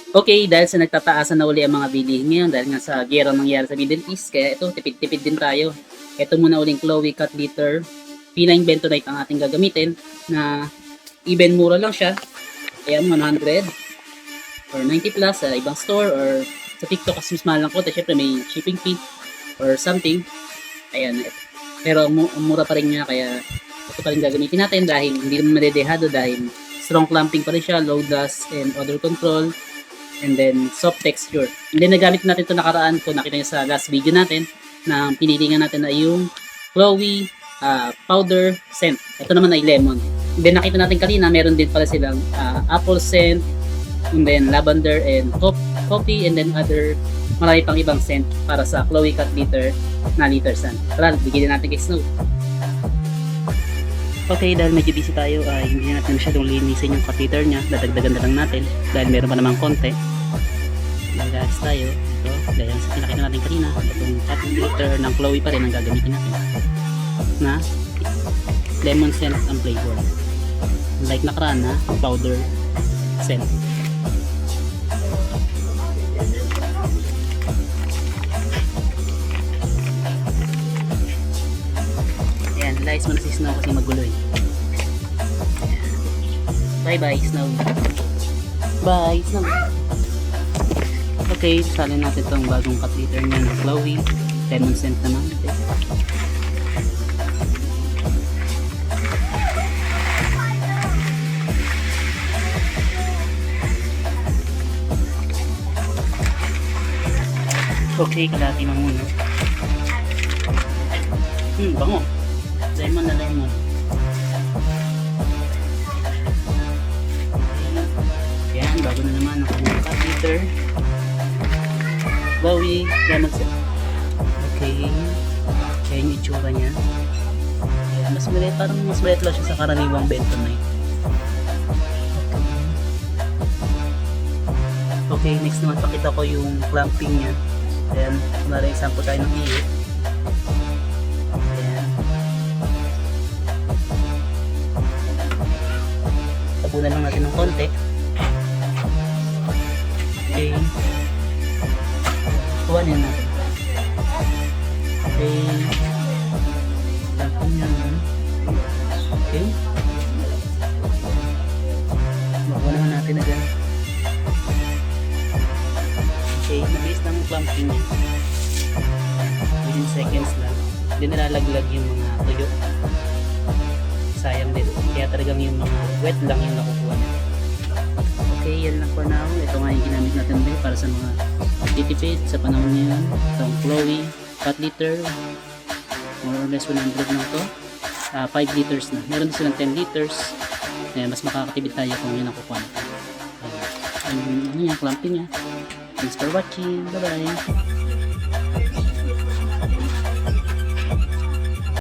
Okay, dahil sa nagtataasan na uli ang mga bilihin ngayon dahil nga sa giyera nangyari sa Middle East, kaya ito, tipid-tipid din tayo. Ito muna uling Chloe Cat Litter P9 Bentonite ang ating gagamitin na even mura lang siya. Ayan, 100 or 90 plus sa ibang store or sa TikTok kasi mas mahal lang ko. Syempre may shipping fee or something. Ayan, pero ang mura pa rin niya kaya ito pa rin gagamitin natin dahil hindi naman madedehado dahil strong clamping pa rin siya, low dust and odor control, and then soft texture. And then nagamit natin ito nakaraan kung nakita nyo sa last video natin na pinilingan natin na yung Chloe powder scent. Ito naman ay lemon. And then nakita natin kanina meron din pala silang apple scent, and then lavender and coffee, and then other marami pang ibang scent para sa Chloe Cat Litter na litter scent. Tara, bigyan natin kay Snow. Okay, dahil medyo busy tayo, hindi natin masyadong linisin yung cat litter niya. Dadagdagan na lang natin dahil meron pa namang konti. Mag-aas tayo. Ito, dahil sa pinakita natin kanina, itong cat litter ng Chloe pa rin ang gagamitin natin na lemon scent ang flavor. Like nakaraan na powder scent. Ayan, lies mo na si Snow kasi magulo eh. Bye bye Snow. Bye Snow. Okay, salin natin itong bagong cat litter niya ng Chloe. Lemon scent naman. Okay, kalati na muna. Bango. Lemon na lemon. Yan, bago na naman ang kanyang cat litter. Chloe, lemon scent. Okay. Kaya yung itsura niya. Ayan, mas maliit, parang mas maliit lang siya sa karaniwang Bentonite. Okay, next naman pakita ko yung clamping niya. Ayan, kunwari example tayo ng iyo. Ayan. Tabunan lang natin ng konti. Okay. Kuhanin natin. Okay. Clamping niya. Okay. Makuha naman natin agad. Okay, mabilis ng clamping niya. Within seconds lang. Hindi nalalaglag yung mga tuyo. Sayang din. Kaya talagang yung mga wet lang yung nakukuha niya. Okay, yan lang for now. Ito nga yung ginamit natin din para sa mga titipid sa panahon ngayon. Itong Chloe cat litter. More or less 100 lang to. 5 liters na. Meron din silang 10 liters. Ayan, mas makakatipid tayo kung yun nakukuha natin. Ano yung clamping niya. Thanks for watching. Bye-bye.